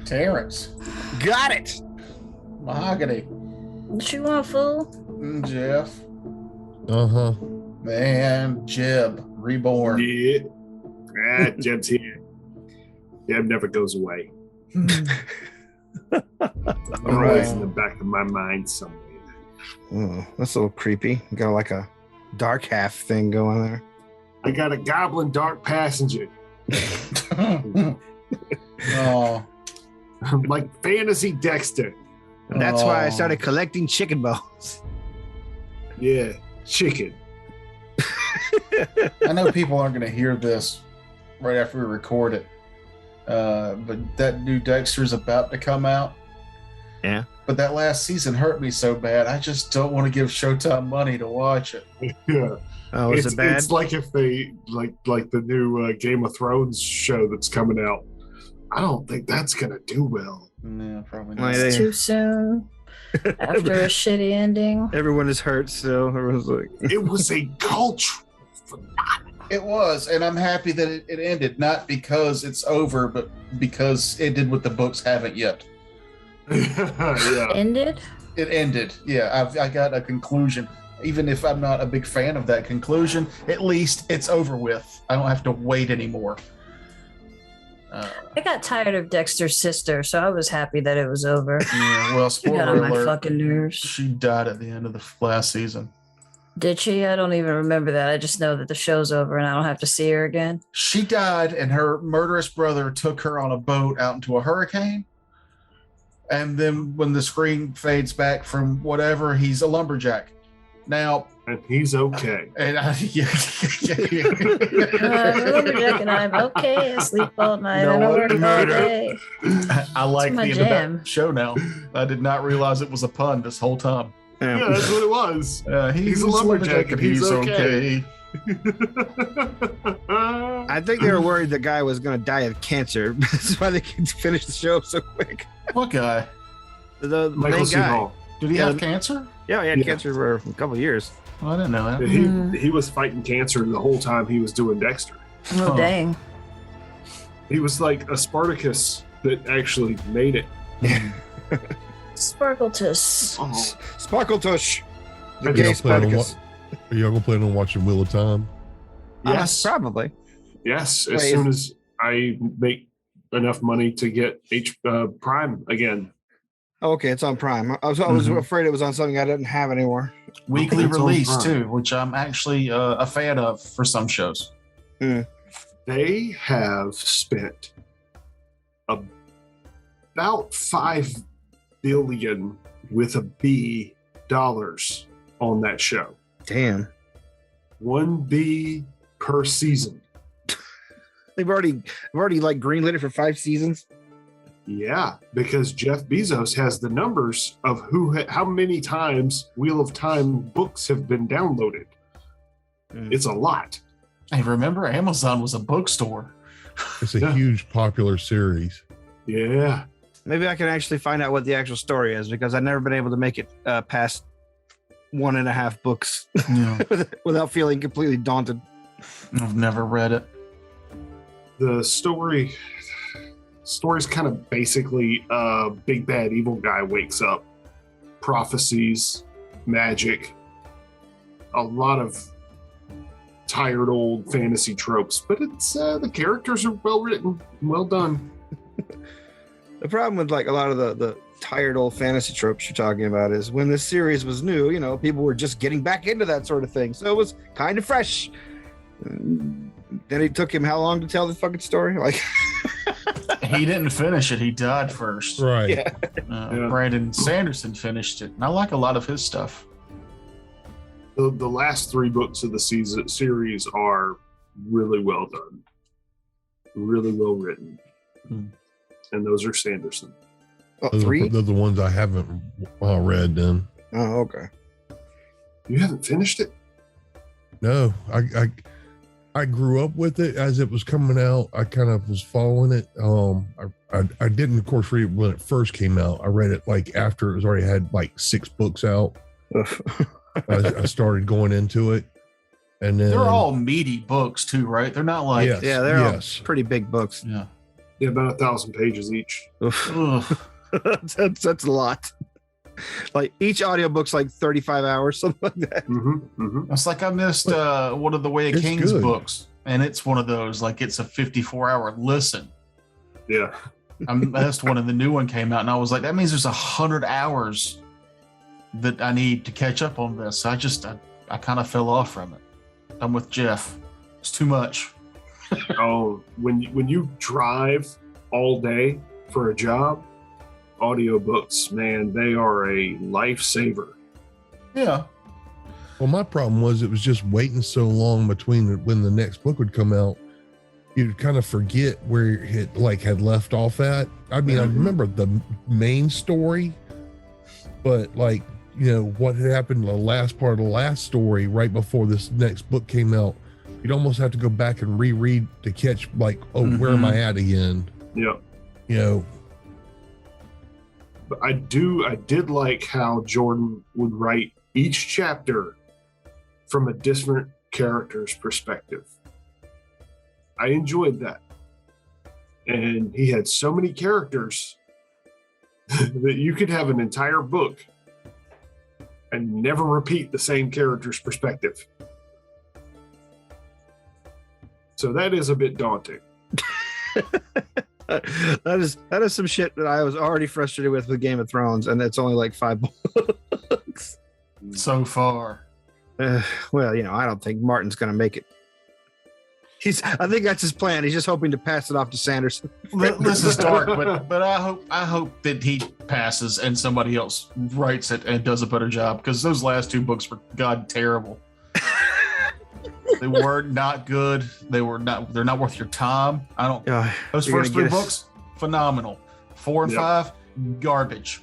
Terrence. Got it. Mahogany. What you want, fool? Jeff. Uh-huh. Man, Jeb. Reborn. Yeah. Jeb's here. Jeb never goes away. Always in the back of my mind somewhere. Oh, that's a little creepy. You got like a dark half thing going there. I got a goblin dark passenger. Oh. Like fantasy Dexter. And that's why I started collecting chicken bones. Yeah, chicken. I know people aren't going to hear this right after we record it, but that new Dexter's about to come out. Yeah. But that last season hurt me so bad. I just don't want to give Showtime money to watch it. Yeah. Oh, is it bad? It's like if they like the new Game of Thrones show that's coming out. I don't think that's gonna do well. No, probably not. Why It's too soon. After a shitty ending. Everyone is hurt still. Everyone's like, It was a cultural phenomenon. It was, and I'm happy that it ended, not because it's over, but because it did what the books haven't yet. Yeah. Ended? It ended. Yeah, I got a conclusion. Even if I'm not a big fan of that conclusion, at least it's over with. I don't have to wait anymore. I got tired of Dexter's sister, so I was happy that it was over. Yeah, well, She got spoiler on my alert, fucking nerves. she died at the end of the last season. Did she? I don't even remember that. I just know that the show's over and I don't have to see her again. She died, and her murderous brother took her on a boat out into a hurricane. And then when the screen fades back from whatever, he's a lumberjack. Now, And he's okay. and I'm a lumberjack and I'm okay. I sleep all night. No I don't one work all murder. day. I like my the end of jam. that show now. I did not realize it was a pun this whole time. Yeah, that's what it was. He's a lumberjack and and he's okay. I think they were worried the guy was going to die of cancer. That's why they could finish the show so quick. What guy? The Michael main C. guy. Hall. Did he Yeah. have cancer? Yeah, he had Yeah. cancer for a couple of years. Oh, I didn't know that. He was fighting cancer the whole time he was doing Dexter. Oh, Huh. dang. He was like a Spartacus that actually made it. Sparkletus. Oh. Sparkle Tush. The Are gay y'all planning on Spartacus. Are y'all gonna plan on watching Wheel of Time? Yes. Probably. Yes. As Wait, soon as I make enough money to get Prime again. Oh, okay, it's on Prime. I was Mhm. afraid it was on something I didn't have anymore. Weekly It's on release Prime. too, which I'm actually a fan of for some shows. They have spent about $5 billion with a B dollars on that show. Damn. $1 billion per season. They've already like greenlit it for 5 seasons. Yeah, because Jeff Bezos has the numbers of how many times Wheel of Time books have been downloaded. It's a lot. Hey, remember Amazon was a bookstore. It's a Yeah. huge popular series. Yeah. Maybe I can actually find out what the actual story is because I've never been able to make it past 1.5 books Yeah, without feeling completely daunted. I've never read it. The story's kind of basically a big bad evil guy wakes up, prophecies, magic, a lot of tired old fantasy tropes, but it's the characters are well written, well done. The problem with like a lot of the tired old fantasy tropes you're talking about is when this series was new, people were just getting back into that sort of thing. So it was kind of fresh. Then it took him how long to tell the fucking story? Like, He didn't finish it. He died first. Right. yeah. Yeah. Brandon Sanderson finished it, and I like a lot of his stuff. The last 3 books of the series are really well done, really well written, Hmm. and those are Sanderson. Oh, Those 3? are the ones I haven't read. Then Oh, okay. You haven't finished it? no, I grew up with it as it was coming out. I kind of was following it. I didn't, of course, read it when it first came out. I read it like after it was already had like 6 books out. I started going into it, and then They're all meaty books too, right? They're not like Yes. Yeah, they're Yes. all pretty big books. yeah. Yeah, about 1,000 pages each. Oof. Ugh. that's a lot. Like each audiobook's like 35 hours, something like that. It's like I missed one of the Way of It's Kings good. books, and it's one of those like it's a 54-hour listen. Yeah. I missed one, and the new one came out, and I was like, that means there's 100 hours that I need to catch up on this. I kind of fell off from it. I'm with Jeff. It's too much. Oh, when you drive all day for a job, audiobooks, man, they are a lifesaver. Yeah. Well, my problem was it was just waiting so long between when the next book would come out. You'd kind of forget where it had left off at. I mean, I remember the main story, but like, what had happened in the last part of the last story right before this next book came out. You'd almost have to go back and reread to catch like, where am I at again? Yeah. But I did like how Jordan would write each chapter from a different character's perspective. I enjoyed that. And he had so many characters that you could have an entire book and never repeat the same character's perspective. So that is a bit daunting. That is some shit that I was already frustrated with Game of Thrones, and it's only like 5 books. So far. Well, I don't think Martin's going to make it. I think that's his plan. He's just hoping to pass it off to Sanderson. This is dark, but I hope that he passes and somebody else writes it and does a better job, because those last 2 books were terrible. They were not good. They're not worth your time. Those first 3 books, phenomenal. 4 and 5, garbage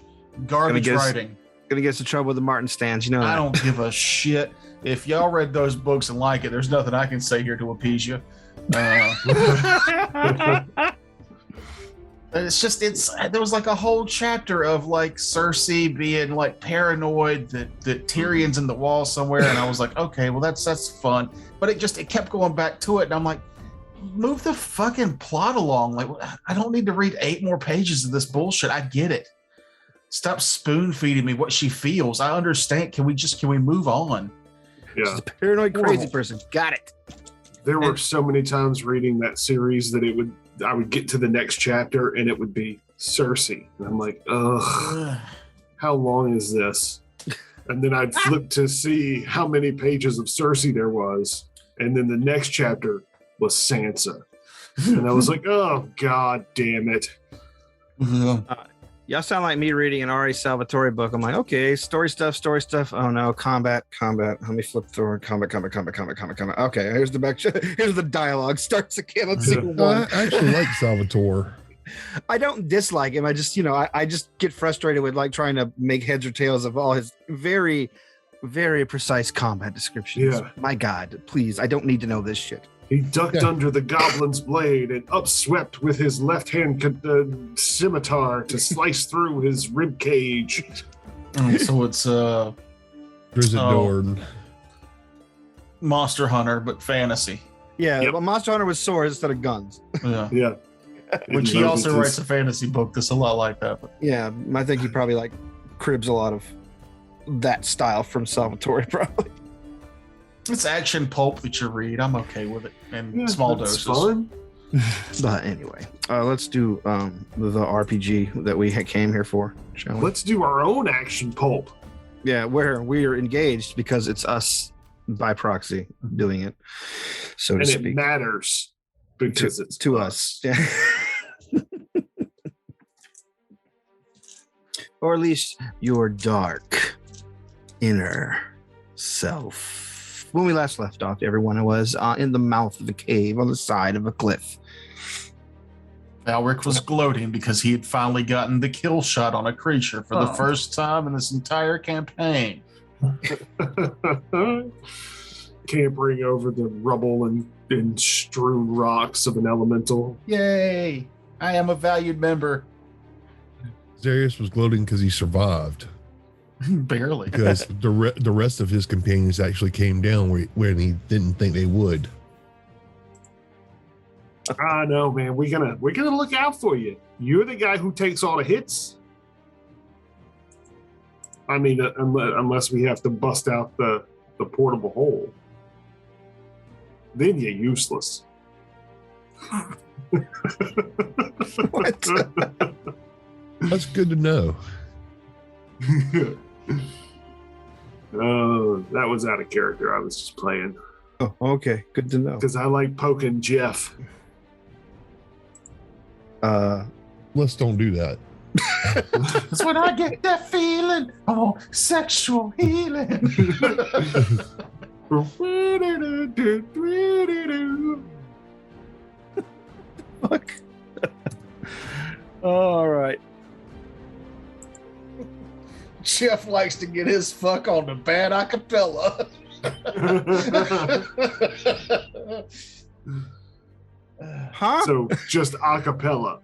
writing. Gonna get us in trouble with the Martin stands, that. I don't give a shit. If y'all read those books and like it, there's nothing I can say here to appease you. It's just there was like a whole chapter of like Cersei being like paranoid that Tyrion's in the wall somewhere, and I was like, okay, well that's fun, but it kept going back to it, and I'm like, move the fucking plot along. Like, I don't need to read 8 more pages of this bullshit. I get it. Stop spoon feeding me what she feels. I understand. Can we move on? Yeah. She's a paranoid crazy person. Got it. There were so many times reading that series that I would get to the next chapter and it would be Cersei. And I'm like, ugh, how long is this? And then I'd flip to see how many pages of Cersei there was. And then the next chapter was Sansa. And I was like, oh, God damn it. Y'all sound like me reading an R.A. Salvatore book. I'm like, okay, story stuff. Oh no, combat. Let me flip through combat. Okay, here's the back. Here's the dialogue. Starts again. Let's see. I actually like Salvatore. I don't dislike him. I just, I just get frustrated with like trying to make heads or tails of all his very, very precise combat descriptions. Yeah. My God, please, I don't need to know this shit. He ducked under the goblin's blade and upswept with his left hand scimitar to slice through his rib cage. So it's Drizzt Monster Hunter, but fantasy. Yeah, Yep. but Monster Hunter with swords instead of guns. Yeah. Yeah. Which he also writes a fantasy book that's a lot like that. But Yeah, I think he probably like cribs a lot of that style from Salvatore, probably. it's action pulp that you read. I'm okay with it in Yeah, small that's doses. fun. But anyway, let's do the RPG that we came here for, shall we? Let's do our own action pulp. Yeah, where we are engaged because it's us by proxy doing it, so to And it speak. matters because it's to us. Yeah. Or at least your dark inner self. When we last left off, everyone was in the mouth of a cave on the side of a cliff. Alric was gloating because he had finally gotten the kill shot on a creature for the first time in this entire campaign. Campering over the rubble and strewn rocks of an elemental. Yay! I am a valued member. Zarius was gloating because he survived. Barely. Because the rest of his companions actually came down when he didn't think they would. I know, man. We're gonna look out for you. You're the guy who takes all the hits. I mean, unless we have to bust out the portable hole, then you're useless. What? That's good to know. Oh, that was out of character. I was just playing Oh, okay. Good to know. because I like poking Jeff. Let's don't do that. That's when I get that feeling. Oh, sexual healing. Fuck. All right. Jeff likes to get his fuck on the bad acapella. Huh? So just acapella.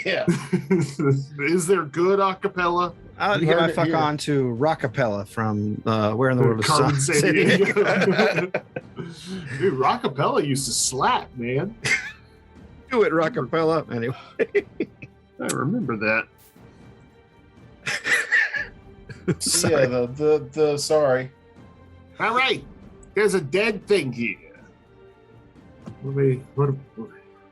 Yeah. Is there good acapella? I'll You get my heard it fuck here. on to Rockapella from Where in the World is Carmen San Sandiego. Diego. Dude, Rockapella used to slap, man. Do it, Rockapella. Anyway. I remember that. Yeah, the sorry. All right, there's a dead thing here. What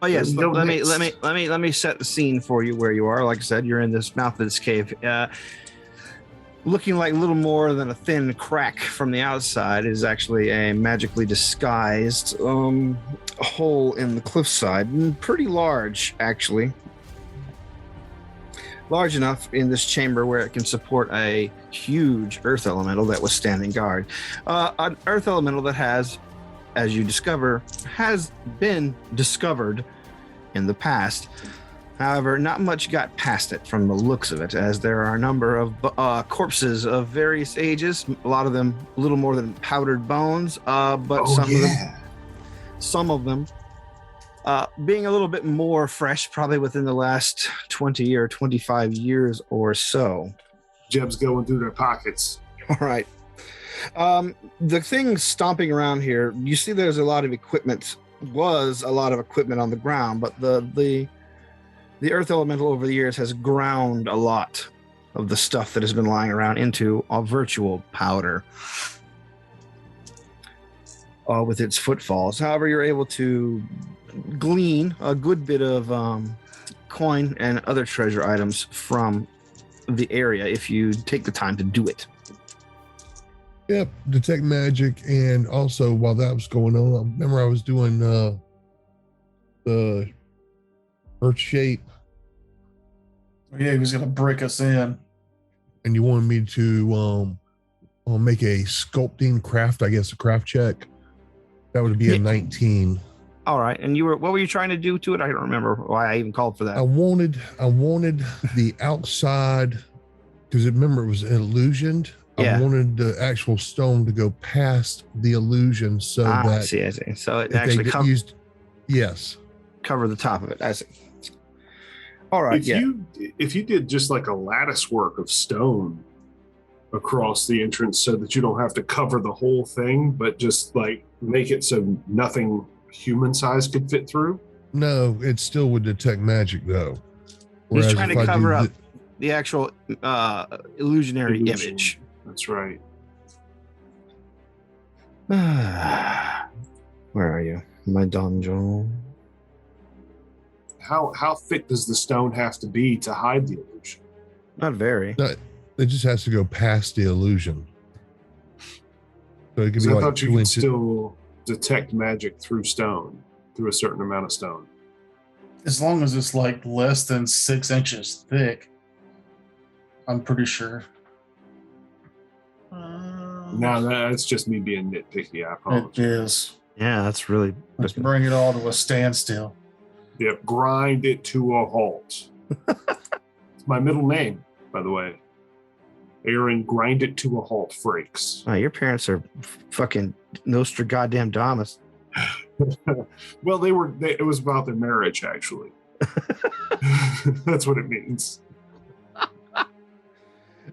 Oh yes, Let's go let next. me set the scene for you where you are. Like I said, you're in this mouth of this cave. Looking like little more than a thin crack from the outside is actually a magically disguised hole in the cliffside, and pretty large actually. Large enough in this chamber where it can support a huge earth elemental that was standing guard. An earth elemental that has, as you discover, has been discovered in the past. However, not much got past it from the looks of it, as there are a number of corpses of various ages, a lot of them a little more than powdered bones, but some of them being a little bit more fresh, probably within the last 20 or 25 years or so. Jeb's going through their pockets. All right. The thing stomping around here, you see there's a lot of equipment, was a lot of equipment on the ground, but the earth elemental over the years has ground a lot of the stuff that has been lying around into a virtual powder with its footfalls. However, you're able to glean a good bit of coin and other treasure items from the area if you take the time to do it. Yep, detect magic, and also while that was going on, I remember I was doing the earth shape, Yeah, he was gonna brick us in. and you wanted me to make a sculpting craft, I guess, a craft check. That would be Yeah. a 19. All right, and what were you trying to do to it? I don't remember why I even called for that. I wanted the outside, because remember it was illusioned. Yeah. I wanted the actual stone to go past the illusion so I that see. So it if they actually get used, yes. cover the top of it. I see. All right. If you did just like a lattice work of stone across the entrance so that you don't have to cover the whole thing, but just like make it so nothing human size could fit through. No, it still would detect magic though. He's Whereas trying if to I do cover up the actual illusionary Illusion. image. That's right. Where are you? My dungeon. How thick does the stone have to be to hide the illusion? Not very. No, it just has to go past the illusion. So it could Because be I like thought you 2 could inches. still detect magic through stone, through a certain amount of stone. As long as it's like less than 6 inches thick, I'm pretty sure. No, that's just me being nitpicky. I It apologize. is. Yeah, that's really. Let's bring it all to a standstill. Yep, grind it to a halt. It's my middle name, by the way. Aaron, grind it to a halt, Frakes. Your parents are fucking Nostra goddamn Damas. Well, it was about their marriage, actually. That's what it means.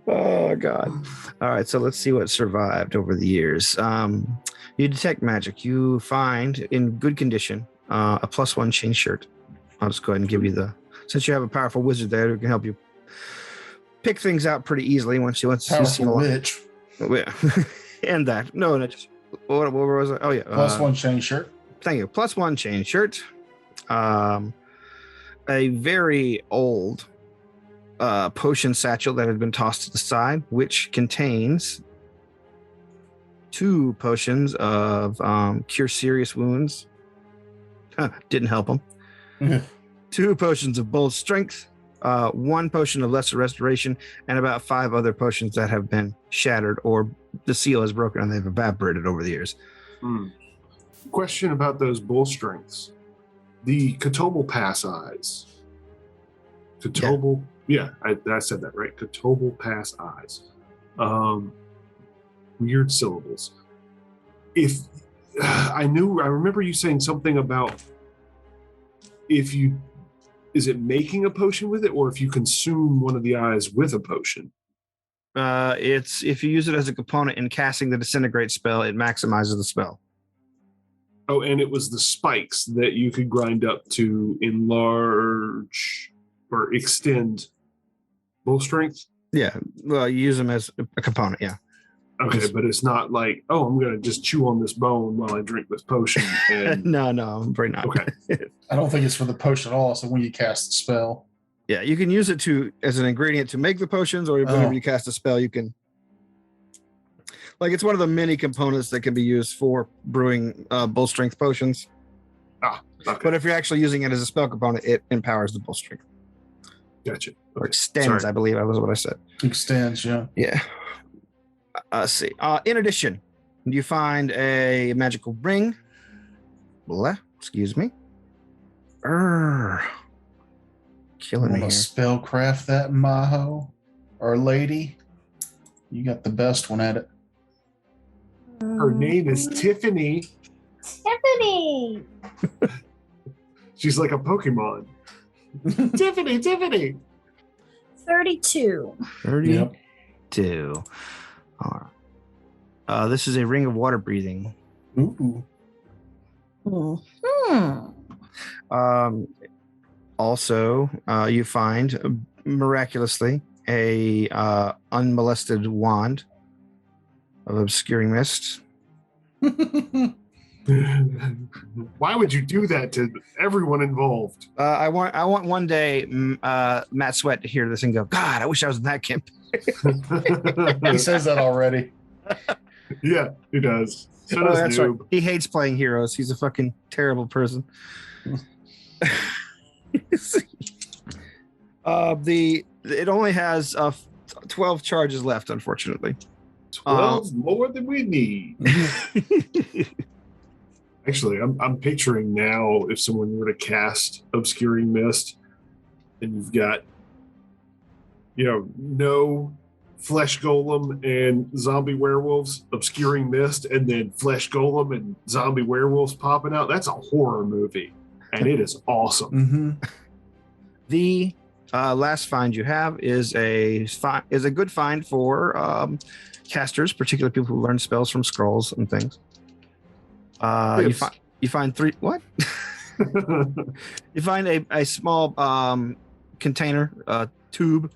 Oh God! All right, so let's see what survived over the years. You detect magic. You find in good condition a +1 chain shirt. I'll just go ahead and give you since you have a powerful wizard there who can help you pick things out pretty easily once you see Powerful witch. Yeah. And that. No, just what was it? Oh yeah. +1 chain shirt. Thank you. +1 chain shirt. A very old potion satchel that had been tossed to the side, which contains 2 potions of cure serious wounds. Didn't help him. 2 potions of bold strength, 1 potion of lesser restoration, and about 5 other potions that have been shattered or the seal is broken and they've evaporated over the years. Question about those bull strengths. The Katoble Pass eyes. Katoble, yeah, I said that right. Katoble Pass eyes. Weird syllables. If I remember you saying something about is it making a potion with it, or if you consume one of the eyes with a potion? It's if you use it as a component in casting the disintegrate spell, it maximizes the spell. Oh, and it was the spikes that you could grind up to enlarge or extend bull strength? Yeah, well, you use them as a component, yeah. Okay, but it's not like, oh, I'm going to just chew on this bone while I drink this potion. And... no, I'm afraid not. Okay. I don't think it's for the potion at all. So when you cast the spell. Yeah, you can use it as an ingredient to make the potions, or whenever you cast a spell, you can... Like, it's one of the many components that can be used for brewing bull strength potions. Okay. But if you're actually using it as a spell component, it empowers the bull strength. Gotcha. Or extends, I believe. That was what I said. Extends, yeah. Yeah. Let's see. In addition, you find a magical ring. Excuse me. Killing me Want to here. spellcraft that, Maho? Or lady? You got the best one at it. Her name is Tiffany. Tiffany. She's like a Pokemon. Tiffany. 32. 32. All right. This is a ring of water breathing. Ooh. Also, you find miraculously a unmolested wand of obscuring mist. Why would you do that to everyone involved? I want one day Matt Sweat to hear this and go, God, I wish I was in that camp. He says that already. Yeah, he does. So does that's Noob. right. He hates playing heroes. He's a fucking terrible person. It only has 12 charges left, unfortunately. 12 more than we need. Actually, I'm picturing now if someone were to cast Obscuring Mist and you've got, no Flesh Golem and zombie werewolves, Obscuring Mist, and then Flesh Golem and zombie werewolves popping out. That's a horror movie, and it is awesome. Mm-hmm. The last find you have is a good find for casters, particularly people who learn spells from scrolls and things. You find 3 what? You find a small container, tube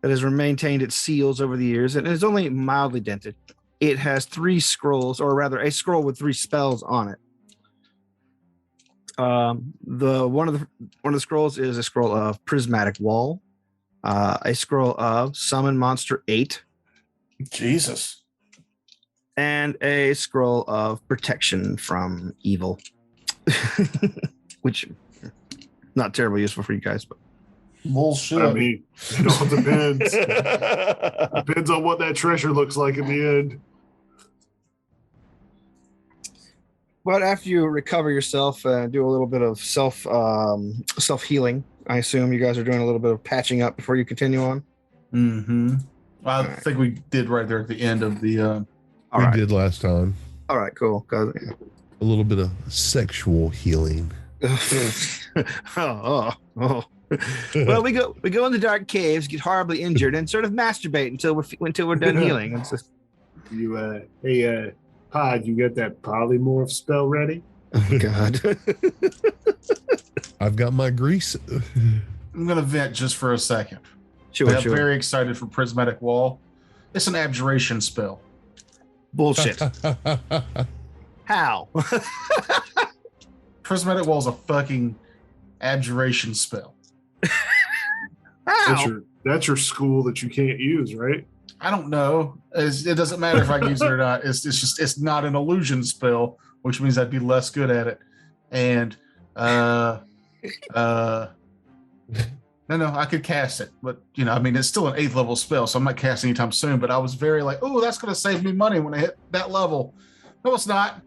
that has maintained its seals over the years, and it's only mildly dented. It has 3 scrolls, or rather, a scroll with 3 spells on it. One of the scrolls is a scroll of Prismatic Wall, a scroll of Summon Monster 8, Jesus. and a scroll of Protection from Evil, which not terribly useful for you guys, but Bullshit. I mean, it all depends. Depends on what that treasure looks like in the end. But after you recover yourself and do a little bit of self healing, I assume you guys are doing a little bit of patching up before you continue on. Mm-hmm. I think we did right there at the end of the. All right. did last time. All right, cool. A little bit of sexual healing. oh. Well, we go in the dark caves, get horribly injured, and sort of masturbate until we're done healing. It's just... Hey, Pod, you got that polymorph spell ready? Oh, God. I've got my grease. I'm gonna vent just for a second. Sure, I'm sure. very excited for Prismatic Wall. It's an abjuration spell. Bullshit. How? Prismatic Wall is a fucking abjuration spell. How? That's your school that you can't use, right? I don't know. It doesn't matter if I use it or not. It's not an illusion spell, which means I'd be less good at it. And no, I could cast it, but I mean, it's still an 8th level spell, so I'm not casting anytime soon. But I was very like, oh, that's going to save me money when I hit that level. No, it's not.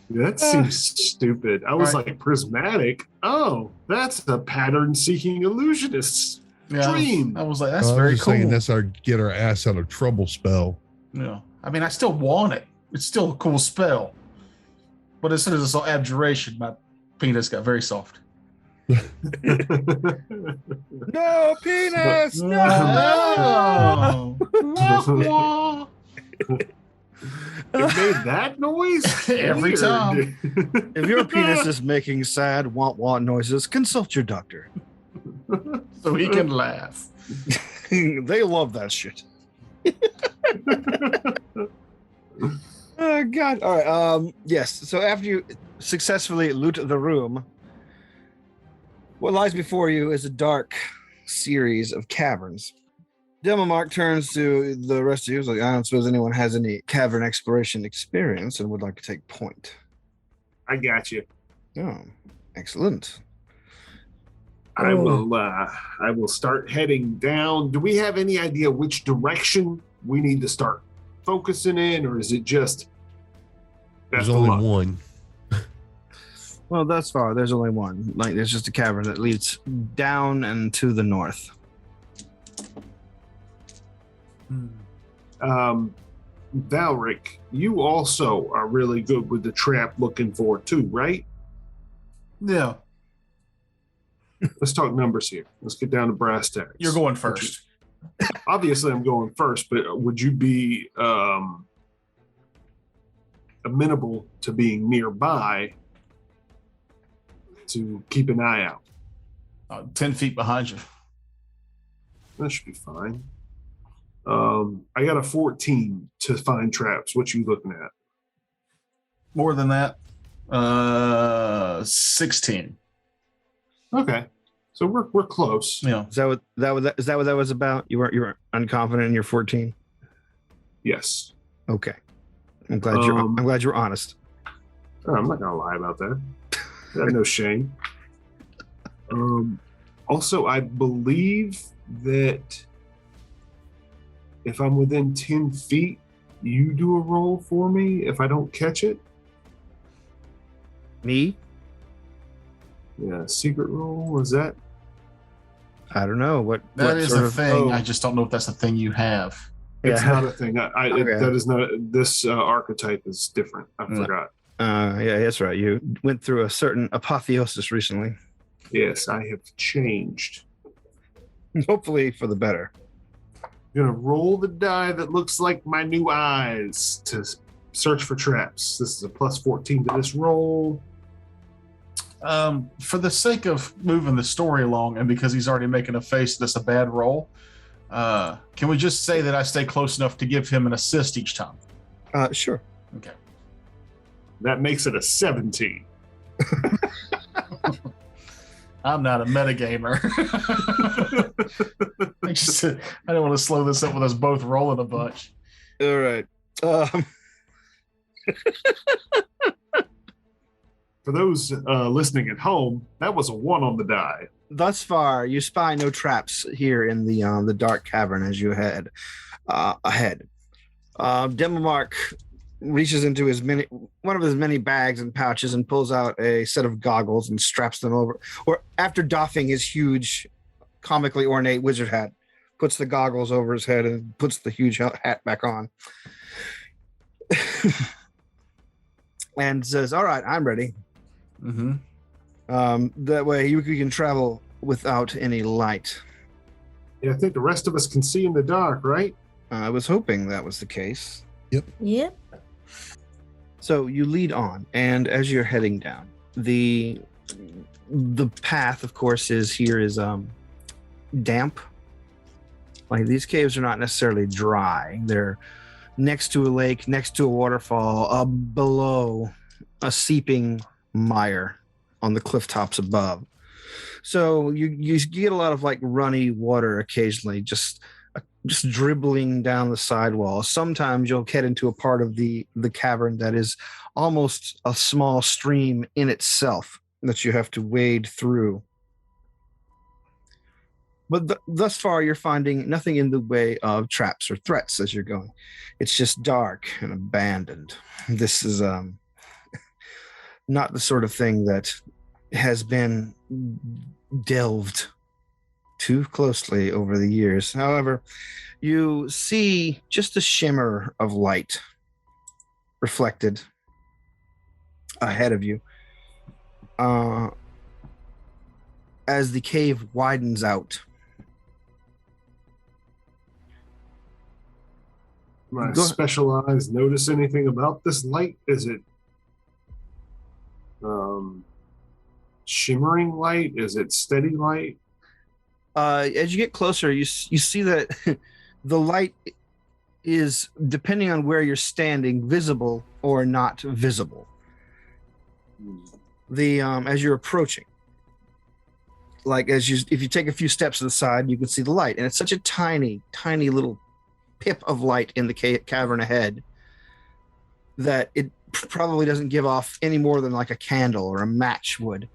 That seems stupid. I was Right. like, prismatic? Oh, that's a pattern-seeking illusionist's dream. I was like, that's I was very just cool. saying that's our get our ass out of trouble spell. I mean, I still want it. It's still a cool spell. But as soon as I saw abjuration, my penis got very soft. No penis! No. It made that noise Every Weird. time. If your penis is making sad want noises, consult your doctor. So he can laugh. They love that shit. Oh, God. All right. Yes. So after you successfully loot the room, what lies before you is a dark series of caverns. Demomark turns to the rest of you. He's like, I don't suppose anyone has any cavern exploration experience and would like to take point. I got you. Oh, excellent. I will start heading down. Do we have any idea which direction we need to start focusing in, or is it just There's best of only luck? one. Well, thus far, there's only one. Like, there's just a cavern that leads down and to the north. Valric, you also are really good with the trap looking for too, right? Yeah, Let's talk numbers here. Let's get down to brass tacks. you're going first. Obviously, I'm going first, but would you be amenable to being nearby to keep an eye out? 10 feet behind you. That should be fine. I got a 14 to find traps. What you looking at? More than that, 16. Okay, so we're close. Yeah. Is that what that was about? You were unconfident in your 14? Yes. Okay. I'm glad you're honest. Oh, I'm not gonna lie about that. I have no shame. Also, I believe that if I'm within 10 feet, you do a roll for me if I don't catch it. Me? Yeah, secret roll, is that? I don't know. What That is sort a of- thing. oh, I just don't know if that's a thing you have. It's Yeah. not a thing. Okay. That is not, this archetype is different. I Mm. forgot. Yeah, that's right. You went through a certain apotheosis recently. Yes, I have changed. Hopefully for the better. I'm gonna roll the die that looks like my new eyes to search for traps. This is a plus 14 to this roll. For the sake of moving the story along, and because he's already making a face that's a bad roll, can we just say that I stay close enough to give him an assist each time? Sure. Okay. That makes it a 17. I'm not a metagamer. I don't want to slow this up with us both rolling a bunch. All right. For those listening at home, that was a 1 on the die. Thus far, you spy no traps here in the dark cavern as you head ahead. Demomark reaches into one of his many bags and pouches and pulls out a set of goggles and straps them over. Or after doffing his huge, comically ornate wizard hat, puts the goggles over his head and puts the huge hat back on. And says, "All right, I'm ready." Mm-hmm. That way you can travel without any light. Yeah, I think the rest of us can see in the dark, right? I was hoping that was the case. Yep. So you lead on, and as you're heading down, the path, of course, is damp. Like these caves are not necessarily dry. They're next to a lake, next to a waterfall, below a seeping mire on the cliff tops above. So you get a lot of like runny water occasionally, just dribbling down the sidewall. Sometimes you'll get into a part of the cavern that is almost a small stream in itself that you have to wade through. But thus far, you're finding nothing in the way of traps or threats as you're going. It's just dark and abandoned. This is not the sort of thing that has been delved too closely over the years. However, you see just a shimmer of light reflected ahead of you as the cave widens out. My Go- special eyes notice anything about this light? Is it shimmering light? Is it steady light? As you get closer, you see that the light is, depending on where you're standing, visible or not visible. As you're approaching, like if you take a few steps to the side, you can see the light, and it's such a tiny little pip of light in the cavern ahead that it probably doesn't give off any more than like a candle or a match would.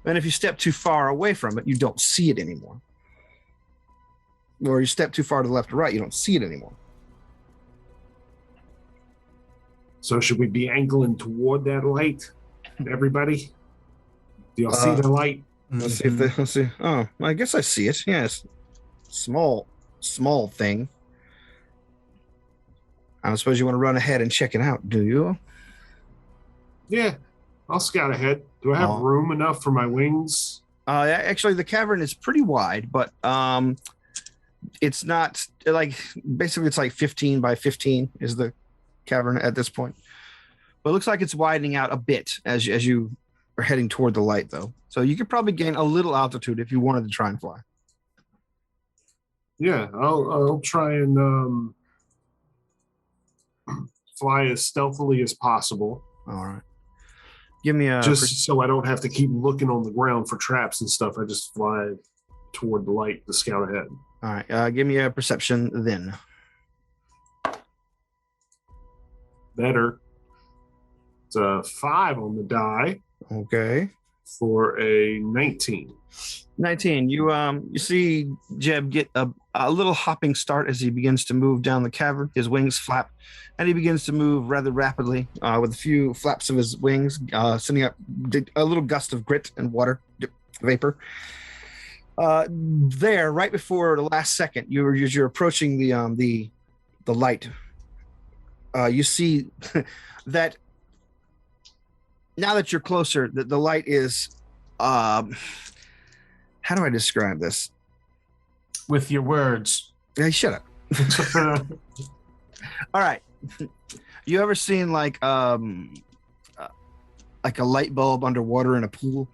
And if you step too far away from it, you don't see it anymore. Or you step too far to the left or right, you don't see it anymore. So should we be angling toward that light? Everybody? Do y'all see the light? Let's see. Oh, I guess I see it. Yes. Small thing. I don't suppose you want to run ahead and check it out, do you? Yeah, I'll scout ahead. Do I have room enough for my wings? Actually, the cavern is pretty wide, but it's not like, basically it's like 15 by 15 is the cavern at this point. But it looks like it's widening out a bit as you are heading toward the light, though. So you could probably gain a little altitude if you wanted to try and fly. Yeah, I'll try and fly as stealthily as possible. All right. Give me a... Just so I don't have to keep looking on the ground for traps and stuff. I just fly toward the light to scout ahead. All right. Give me a perception then. Better. It's a 5 on the die. Okay. For a 19. 19. You see Jeb get a little hopping start as he begins to move down the cavern. His wings flap, and he begins to move rather rapidly with a few flaps of his wings, sending up a little gust of grit and water vapor. There, right before the last second, you're approaching the light. You see that now that you're closer, the light is how do I describe this? With your words. Hey, shut up. All right. You ever seen like a light bulb underwater in a pool?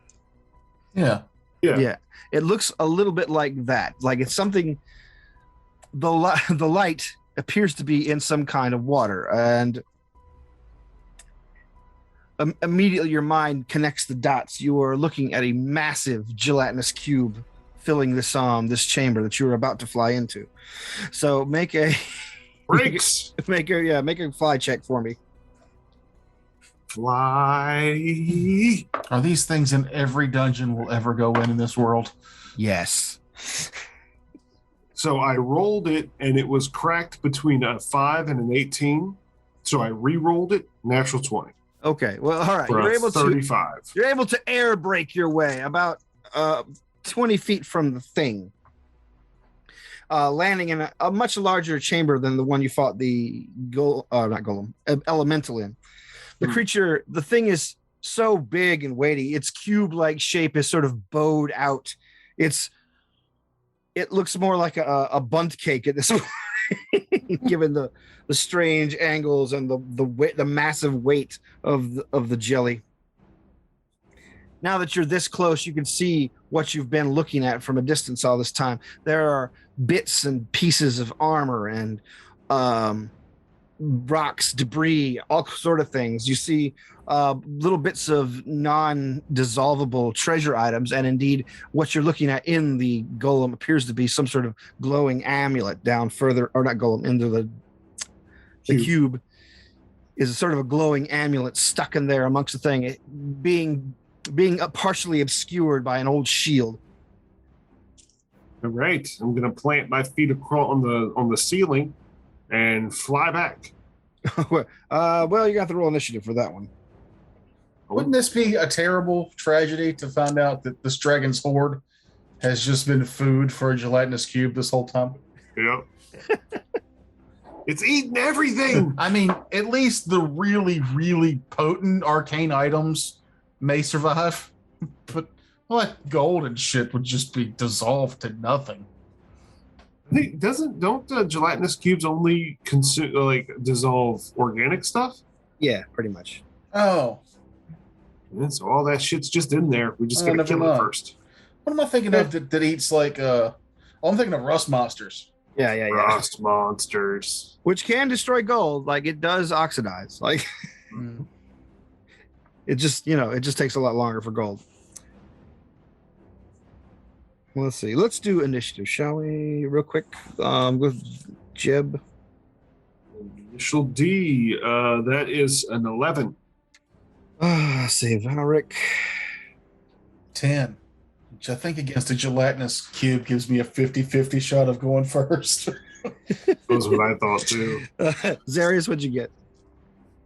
Yeah. Yeah. It looks a little bit like that. Like it's something. The light appears to be in some kind of water, and immediately your mind connects the dots. You are looking at a massive gelatinous cube filling this chamber that you are about to fly into. So make a brakes. make a fly check for me. Fly. Are these things in every dungeon we'll ever go in this world? Yes. So I rolled it, and it was cracked between a 5 and an 18. So I re-rolled it, natural 20. Okay. Well, all right. For You're a able 35. You're able to air brake your way about 20 feet from the thing, landing in a much larger chamber than the one you fought the elemental in. The creature, the thing is so big and weighty. Its cube-like shape is sort of bowed out. It looks more like a bundt cake at this point. given the strange angles and the massive weight of the jelly. Now that you're this close, you can see what you've been looking at from a distance all this time. There are bits and pieces of armor and rocks, debris, all sort of things. You see little bits of non-dissolvable treasure items, and indeed what you're looking at in the golem appears to be some sort of glowing amulet down further, or not golem, into the cube is a sort of a glowing amulet stuck in there amongst the thing, it being partially obscured by an old shield. All right, I'm gonna plant my feet across on the ceiling and fly back. Well, you got to roll initiative for that one. Wouldn't this be a terrible tragedy to find out that this dragon's horde has just been food for a gelatinous cube this whole time? Yep. It's eating everything. I mean, at least the really, really potent arcane items may survive, but all that gold and shit would just be dissolved to nothing. I think don't gelatinous cubes only consume dissolve organic stuff? Yeah, pretty much. Oh, Yeah, so all that shit's just in there. We just gotta never kill mind. it first. what am I thinking of that eats like I'm thinking of rust monsters. Yeah. Frost monsters. Which can destroy gold. Like, it does oxidize. Like, it just takes a lot longer for gold. Let's see. Let's do initiative, shall we? Real quick. With Jeb. Initial D. That is an 11. Let's see. Valric. 10, which I think against a gelatinous cube gives me a 50-50 shot of going first. That's what I thought too. Zarius, what'd you get?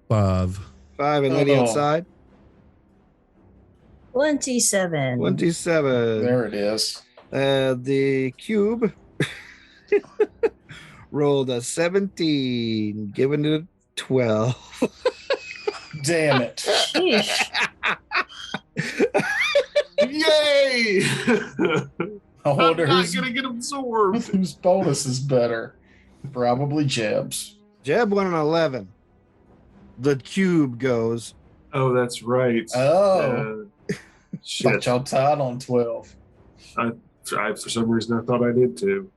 5. 5, and Lady Oh. outside. 27. 27. There it is. The cube rolled a 17, giving it a 12. Damn it. Sheesh. Yay! I wonder I'm not who's gonna get absorbed. whose bonus is better. Probably Jeb's. Jeb won an 11. The cube goes. Oh, that's right. Oh, Shit. thought y'all tied on 12. For some reason, I thought I did too.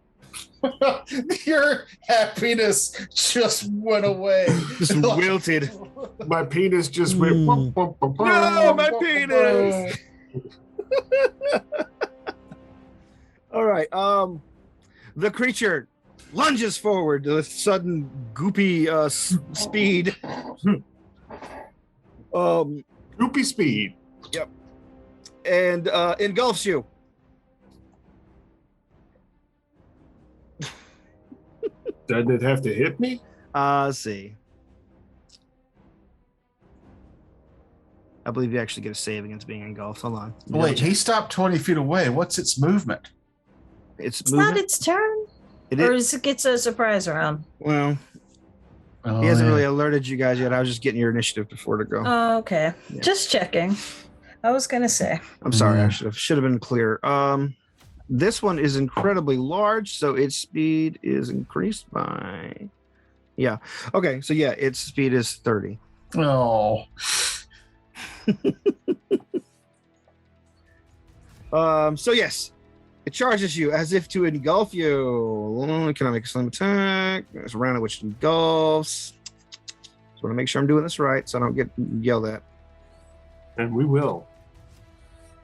Your happiness just went away. Just wilted. My penis just went. Mm. No, my penis. All right. The creature lunges forward with sudden goopy speed. Goopy speed. And engulfs you. Doesn't it have to hit me? Let's see. I believe you actually get a save against being engulfed. Hold on. Wait, he stopped 20 feet away. What's its movement? It's It's moving. not its turn? It Or is. is it gets a surprise round? Well, Oh, he hasn't yeah. really alerted you guys yet. I was just getting your initiative before to go. Oh, okay. Yeah. Just checking. I was going to say. I'm sorry. I Yeah. should have been clear. This one is incredibly large, so its speed is increased by. Yeah. Okay. So yeah, its speed is 30. Oh. So yes, it charges you as if to engulf you. Can I make a slim attack? There's a round in which it engulfs. Just want to make sure I'm doing this right, so I don't get yelled at. And we will.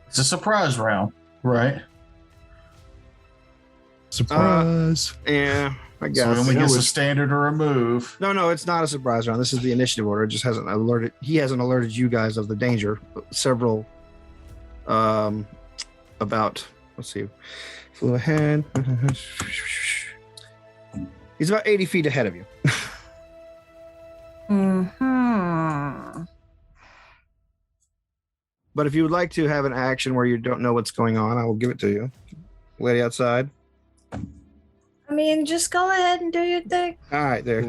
It's a surprise round, right? Surprise. Yeah, I So guess. he only That gets a was- standard or a move. No, it's not a surprise round. This is the initiative order. It just hasn't alerted. He hasn't alerted you guys of the danger. Several, about. Let's see. Flew ahead. He's about 80 feet ahead of you. Hmm. But if you would like to have an action where you don't know what's going on, I will give it to you. Lady outside. I mean, just go ahead and do your thing. All right, there.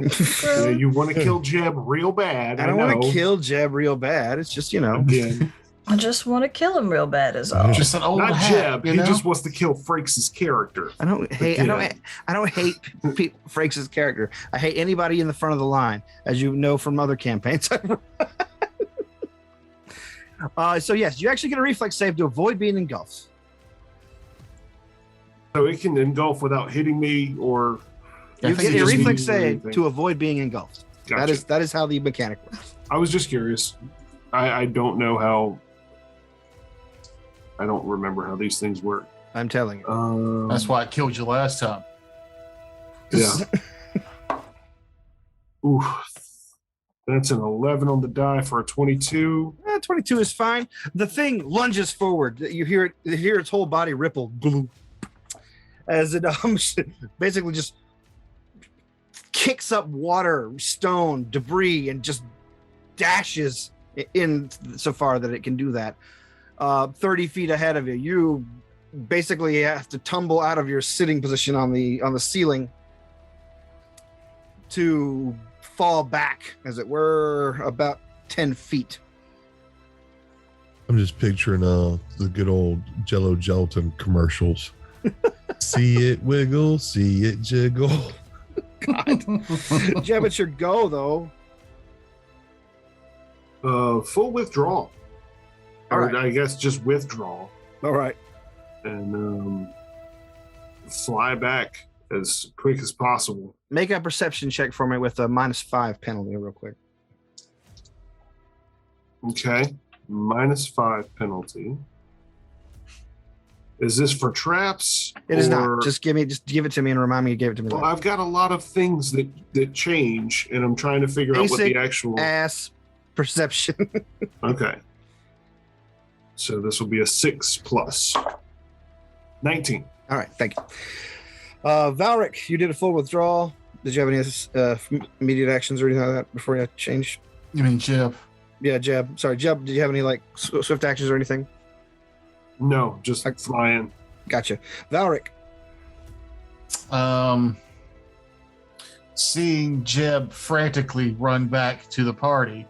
Yeah, you want to kill Jeb real bad. I I don't want know. to kill Jeb real bad. It's just, Again. I just want to kill him real bad, is all. Just an old Not hat. Jeb. You He know? just wants to kill Frakes' character. I don't hate. I don't hate Frakes' character. I hate anybody in the front of the line, as you know from other campaigns. So yes, you actually get a reflex save to avoid being engulfed. So it can engulf without hitting me, or I You think get it a just reflex means save anything. to avoid being engulfed. Gotcha. That is how the mechanic works. I was just curious. I don't know how. I don't remember how these things work. I'm telling you. That's why I killed you last time. Yeah. Ooh, that's an 11 on the die for a 22. 22 is fine. The thing lunges forward. You hear its whole body ripple, glue, as it basically just kicks up water, stone, debris, and just dashes in so far that it can do that. 30 feet ahead of you, you basically have to tumble out of your sitting position on the ceiling to fall back, as it were, about 10 feet. I'm just picturing the good old Jello gelatin commercials. See it wiggle, see it jiggle. Jeb, it's your go, though. Full withdrawal. All Or right. I guess just withdrawal. All right. And fly back as quick as possible. Make a perception check for me with a -5 penalty, real quick. Okay. -5 penalty. Is this for traps? It is or- not. Just give it to me and remind me you gave it to me. Well, later. I've got a lot of things that change, and I'm trying to figure out what Basic the actual. Ass perception. Okay. So this will be a 6 plus 19. All right, thank you. Valric, you did a full withdrawal. Did you have any immediate actions or anything like that before you changed? You mean Jeb? Yeah, Jeb. Sorry, Jeb. Did you have any like swift actions or anything? No, just flying. Gotcha. Valric. Seeing Jeb frantically run back to the party.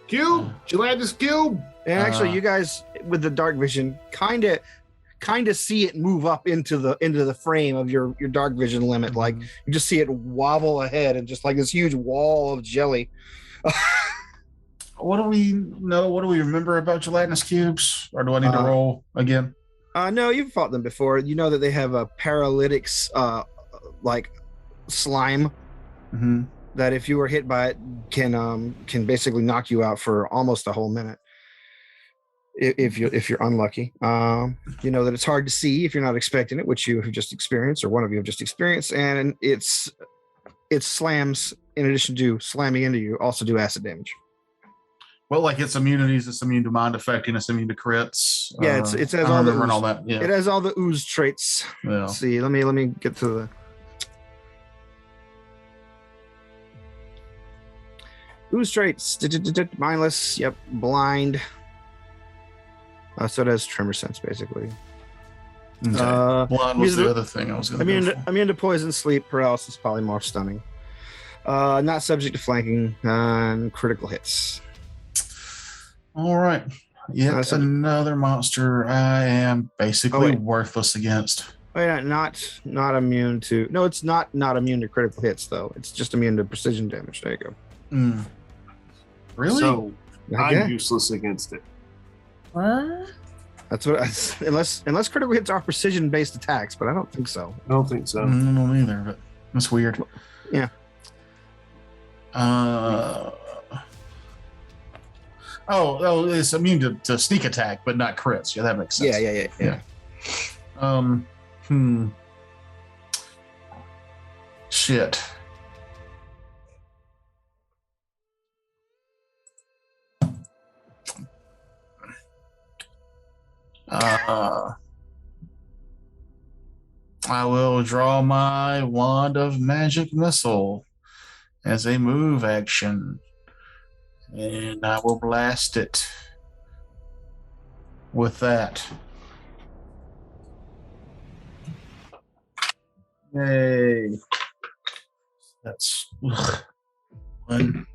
Cube, Gelatinous Cube. And actually, you guys with the dark vision kind of see it move up into the frame of your dark vision limit. Like you just see it wobble ahead and just like this huge wall of jelly. What do we know? What do we remember about gelatinous cubes? Or do I need to roll again? No, you've fought them before. You know that they have a paralytics like slime Mm-hmm. that if you were hit by it can basically knock you out for almost a whole minute. If you're unlucky. You know that it's hard to see if you're not expecting it, which you have just experienced, or one of you have just experienced, and it slams, in addition to slamming into you, also do acid damage. Well, like its immunities, it's immune to mind affecting, it's immune to crits. Yeah, it has I all the remember ooze. all that. Yeah. It has all the ooze traits. Yeah. Let's see. Let me get to the ooze traits. Mindless. Yep. Blind. So it has tremor sense, basically. Okay. Blind was immune the to- other thing I was going to go for. Immune to poison, sleep, paralysis, polymorph, stunning. Not subject to flanking and critical hits. All right. Yet another monster I am basically worthless against. Oh yeah, not immune to. No, it's not immune to critical hits though. It's just immune to precision damage. There you go. Mm. Really? So Okay. I'm useless against it. What? That's what. Unless critical hits are precision based attacks, but I don't think so. I don't think so. I don't know either, but that's weird. Yeah. Oh, it's immune to sneak attack, but not crits. Yeah, that makes sense. Yeah. Shit. I will draw my wand of magic missile as a move action, and I will blast it with that. Yay. That's 1,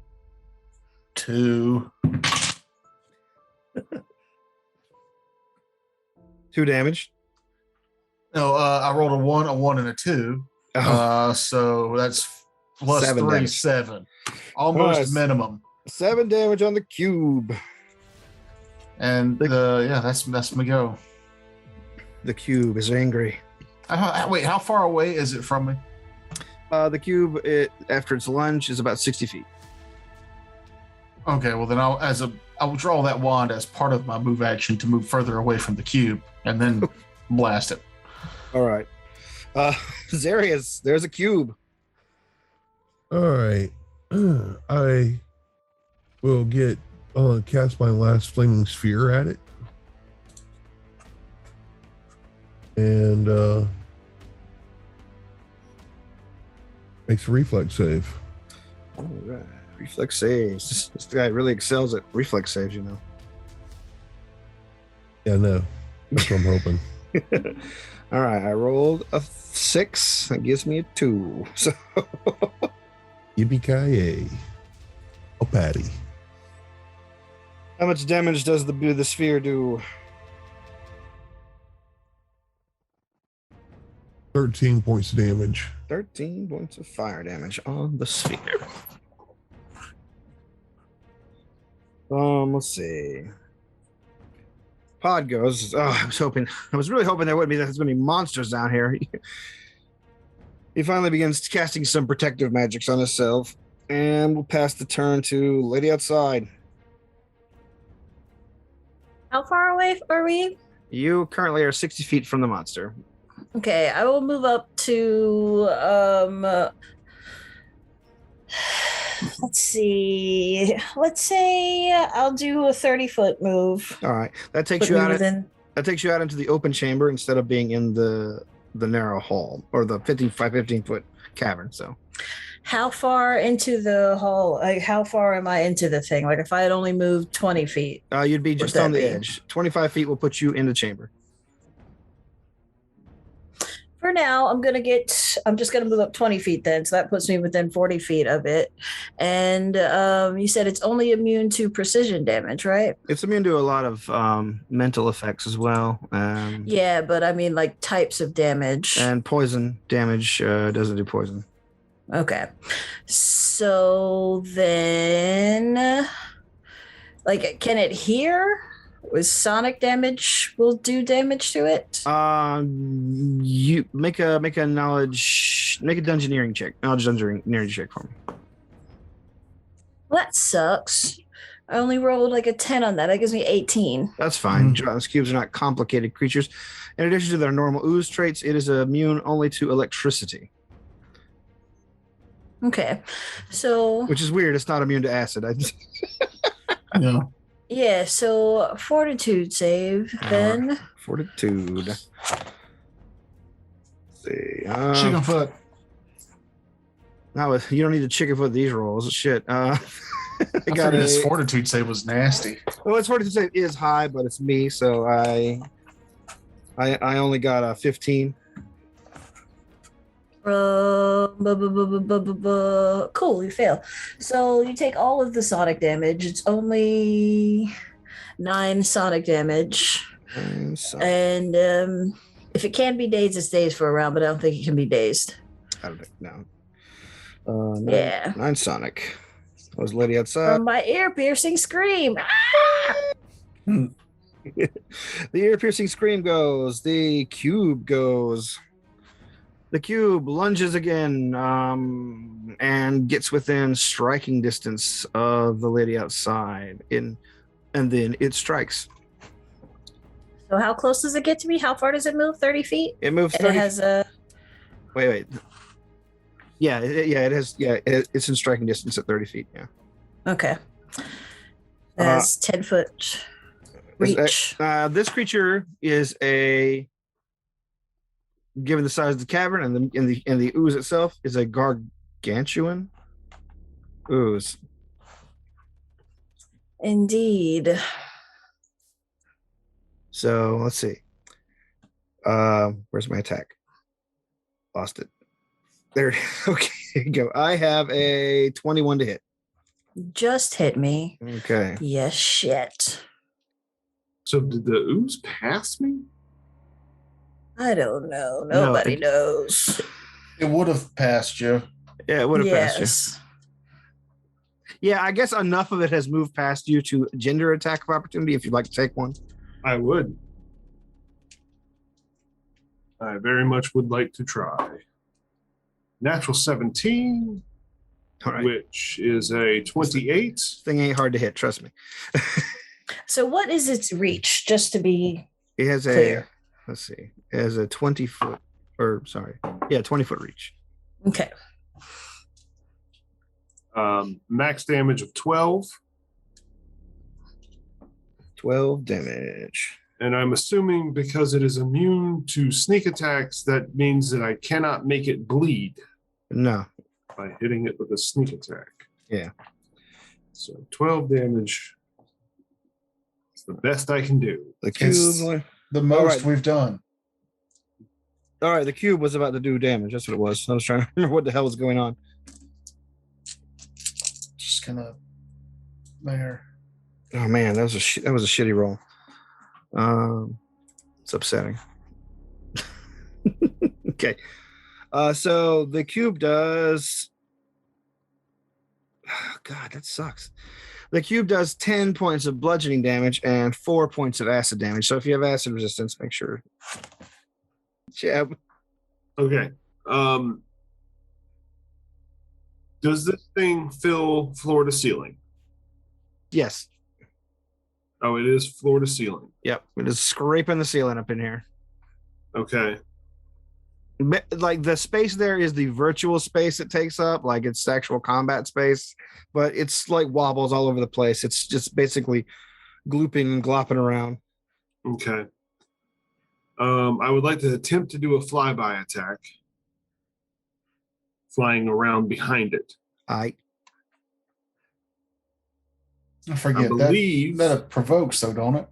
2. 2 damage. No, I rolled a 1, and a 2. So that's plus 7 3, damage. 7. Almost Nice. minimum. 7 damage on the cube. And that's my go. The cube is angry. Wait, how far away is it from me? The cube, after its lunge, is about 60 feet. Okay, well then I'll draw that wand as part of my move action to move further away from the cube and then blast it. All right. Zarius, there's a cube. All right. I will cast my last flaming sphere at it. And makes a reflex save. All right. Reflex saves. This guy really excels at reflex saves, you know. Yeah, no. That's what I'm hoping. All right. I rolled a 6. That gives me a 2. So Yippee-ki-yay. Oh, Patty. how much damage does the sphere do? 13 points of damage. 13 points of fire damage on the sphere. Let's see. Pod goes. Oh, I was really hoping there wouldn't be. There's going to be monsters down here. He finally begins casting some protective magics on himself, and we'll pass the turn to Lady Outside. How far away are we? You currently are 60 feet from the monster. Okay, I will move up to let's see. Let's say I'll do a 30-foot move. All right, that takes Put you me out. within. That takes you out into the open chamber instead of being in the narrow hall or the 15-foot cavern. So, How far into the hall? Like, how far am I into the thing? Like, if I had only moved 20 feet. you'd be just that on the be? edge. 25 feet will put you in the chamber. For now, I'm just gonna move up 20 feet then, so that puts me within 40 feet of it. And you said it's only immune to precision damage, right? It's immune to a lot of mental effects as well. Yeah, but I mean like types of damage. And poison damage doesn't do poison. Okay. So then, like, can it hear? Was sonic damage will do damage to it? You make a dungeoneering check. Dungeoneering check for me. Well, that sucks. I only rolled like a 10 on that. That gives me 18. That's fine. Mhm. Those cubes are not complicated creatures. In addition to their normal ooze traits, it is immune only to electricity, Okay. So which is weird. It's not immune to acid. Yeah. yeah, so fortitude save then. Fortitude. Let's see. Chicken foot. No, you don't need to chicken foot these rolls. Shit. I I got figured his a. fortitude save was nasty. Well, its fortitude save is high, but it's me, so I only got a 15. Cool, you fail. So you take all of the sonic damage. It's only 9 sonic damage. And if it can be dazed, it's dazed for a round, but I don't think it can be dazed. I don't know. Yeah. 9 sonic. Was Lady Outside. From my ear-piercing scream. The ear-piercing scream goes. The cube goes. The cube lunges again and gets within striking distance of the Lady Outside. And then it strikes. So how close does it get to me? How far does it move? 30 feet? It moves And 30 it has a... Wait. Yeah, it has. Yeah, it's in striking distance at 30 feet. Yeah. Okay. That's 10-foot reach. This creature is given the size of the cavern and the ooze itself is a gargantuan ooze. Indeed. So let's see. Where's my attack? Lost it. There. Okay, go. I have a 21 to hit. Just hit me. Okay. Yes, shit. So did the ooze pass me? I don't know. No, Nobody knows. It would have passed you. Yeah, it would have passed you. Yes. Yeah, I guess enough of it has moved past you to gender attack of opportunity if you'd like to take one. I would. I very much would like to try. Natural 17, All right. which is a 28. This thing ain't hard to hit, trust me. So what is its reach? Just to be It has clear. let's see, it has a 20-foot, 20-foot reach. Okay. Max damage of 12. 12 damage. And I'm assuming because it is immune to sneak attacks, that means that I cannot make it bleed No. by hitting it with a sneak attack. Yeah. So 12 damage. It's the best I can do. The cube. It's the most right. we've done. All right, the cube was about to do damage. That's what it was. I was trying to remember what the hell was going on. Just gonna there. Oh man, that was a shitty roll. It's upsetting. Okay. So the cube does. Oh, God, that sucks. The cube does 10 points of bludgeoning damage and 4 points of acid damage. So if you have acid resistance, make sure. Jab. Okay. Does this thing fill floor to ceiling? Yes. Oh, it is floor to ceiling. Yep. It is scraping the ceiling up in here. Okay. Like the space there is the virtual space it takes up, like it's actual combat space, but it's like wobbles all over the place. It's just basically glooping and glopping around. Okay. I would like to attempt to do a flyby attack, flying around behind it. I forget I believe that provokes, though, don't it?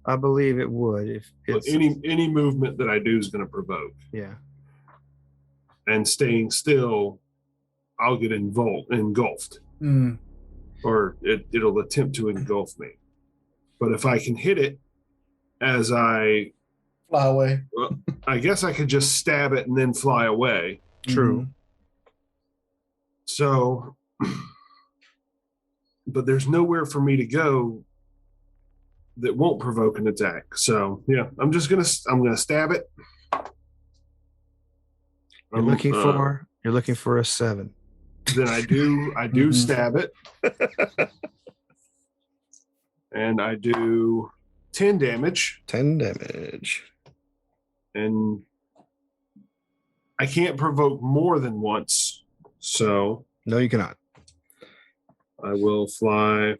I believe it would if it's any movement that I do is going to provoke. yeah. And staying still, I'll get engulfed, Mm. or it'll attempt to engulf me. But if I can hit it as I Fly away. well, I guess I could just stab it and then fly away. True. So, but there's nowhere for me to go that won't provoke an attack. So yeah, I'm gonna stab it. You're looking for a 7. Then I do stab it, and I do 10 damage, 10 damage. and I can't provoke more than once. So No, you cannot. I will fly.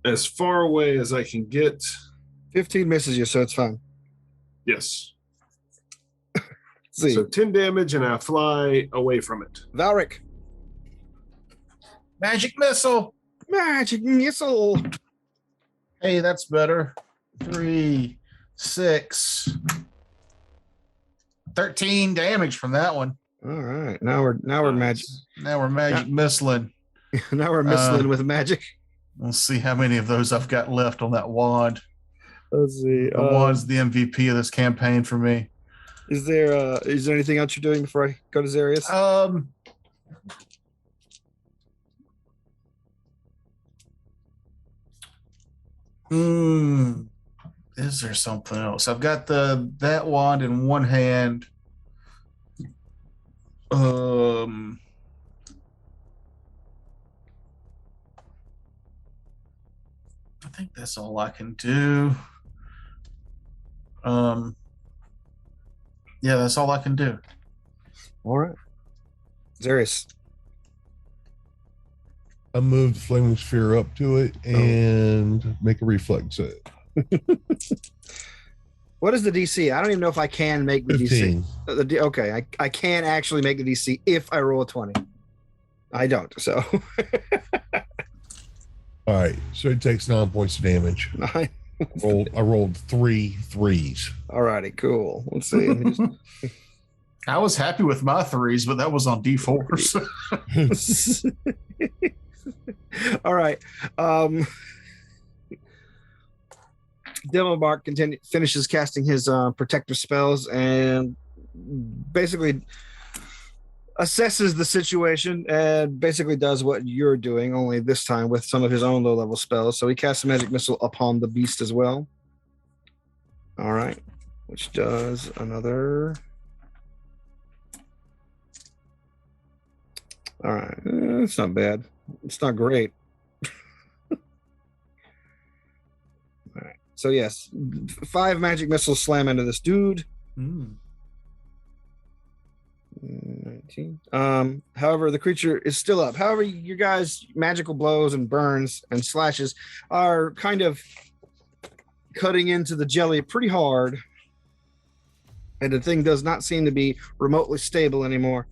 As far away as I can get. 15 misses you, so it's fine. Yes. See, So 10 damage, and I fly away from it. Valric, Magic missile. magic missile. Hey, that's better. 3, 6, 13 damage from that one. All right, now we're magic. Now we're magic missiling. Now we're missing with magic. We'll see how many of those I've got left on that wand. Let's see. The wand's the MVP of this campaign for me. Is there anything else you're doing before I go to Zarius? Is there something else? I've got that wand in one hand. I think that's all I can do. Yeah, that's all I can do. All right. Zarius. I moved Flaming Sphere up to it and make a reflex save. What is the DC? I don't even know if I can make the 15. DC. Okay, I can actually make the DC if I roll a 20. I don't, so. All right, so it takes 9 points of damage. Nine. I rolled 3 3s. All righty, cool. Let's see. Let me just- I was happy with my 3s, but that was on D4s. All right. Demomark finishes casting his protective spells and basically assesses the situation and basically does what you're doing, only this time with some of his own low-level spells. So he casts a magic missile upon the beast as well. All right, which does another. All right, it's not bad. It's not great. All right, so yes, 5 magic missiles slam into this dude. 19. However, the creature is still up. However, your guys' magical blows and burns and slashes are kind of cutting into the jelly pretty hard, and the thing does not seem to be remotely stable anymore.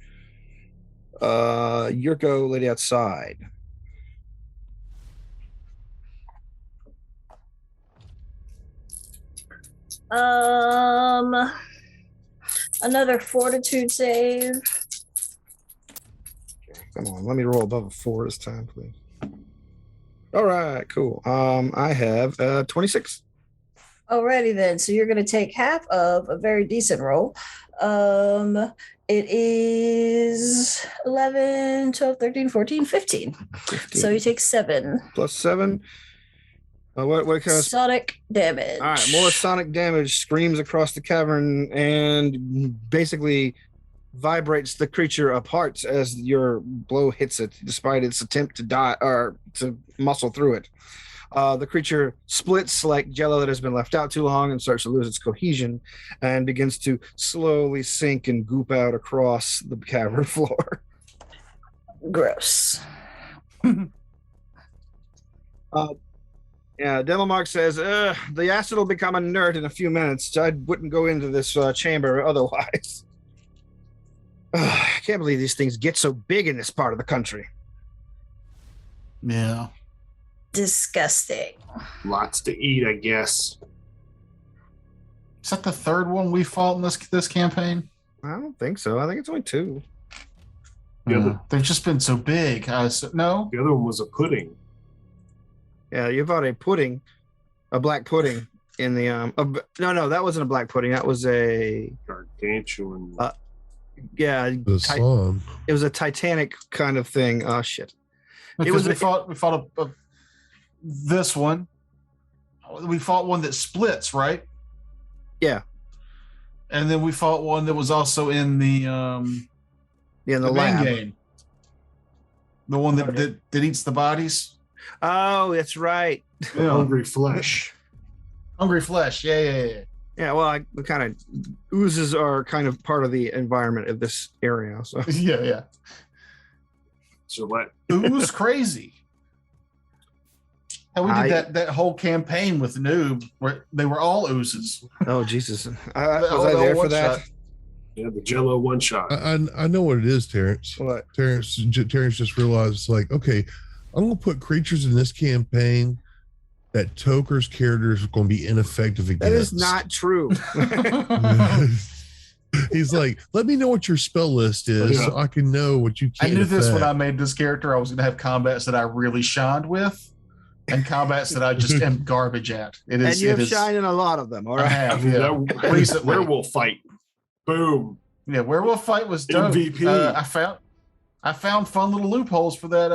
Yurko, lady outside. Another fortitude save. Come on, let me roll above a 4 this time, please. All right, cool. I have 26. Alrighty then. So you're going to take half of a very decent roll. It is 11, 12, 13, 14, 15. 15. So you take 7. Plus 7. What kind of sonic damage? All right, more sonic damage screams across the cavern and basically vibrates the creature apart as your blow hits it, despite its attempt to die or to muscle through it. The creature splits like jello that has been left out too long and starts to lose its cohesion and begins to slowly sink and goop out across the cavern floor. Gross. Yeah, Demomark says, the acid will become inert in a few minutes. I wouldn't go into this chamber otherwise. I can't believe these things get so big in this part of the country. Yeah. Disgusting. Lots to eat, I guess. Is that the third one we fought in this campaign? I don't think so. I think it's only 2. They've just been so big. No? The other one was a pudding. Yeah, you bought a black pudding in the no, that wasn't a black pudding. That was a gargantuan. Yeah, The sun. it was a Titanic kind of thing. Oh shit! Because we fought this one. We fought one that splits, right? Yeah, and then we fought one that was also in the in the main lab game. The one that eats the bodies. Oh, that's right. Yeah. Hungry flesh. Hungry flesh. Yeah. Yeah, well, the kind of oozes are kind of part of the environment of this area. So Yeah. So what? Ooze crazy. And we did that whole campaign with Noob where they were all oozes. Oh Jesus! Was I there for that? Shot. Yeah, the Jello one shot. I know what it is, Terrence. What? Terrence just realized it's like, okay, I'm gonna put creatures in this campaign that Toker's characters are going to be ineffective against. That is not true. He's like, let me know what your spell list is so I can know what you I can't knew this when affect. I made this character. I was going to have combats that I really shined with and combats that I just am garbage at. It is, and you have shined in a lot of them, all I right? have, yeah. That Recently. werewolf fight. Boom. Yeah, Werewolf Fight was dope. MVP. I found fun little loopholes for that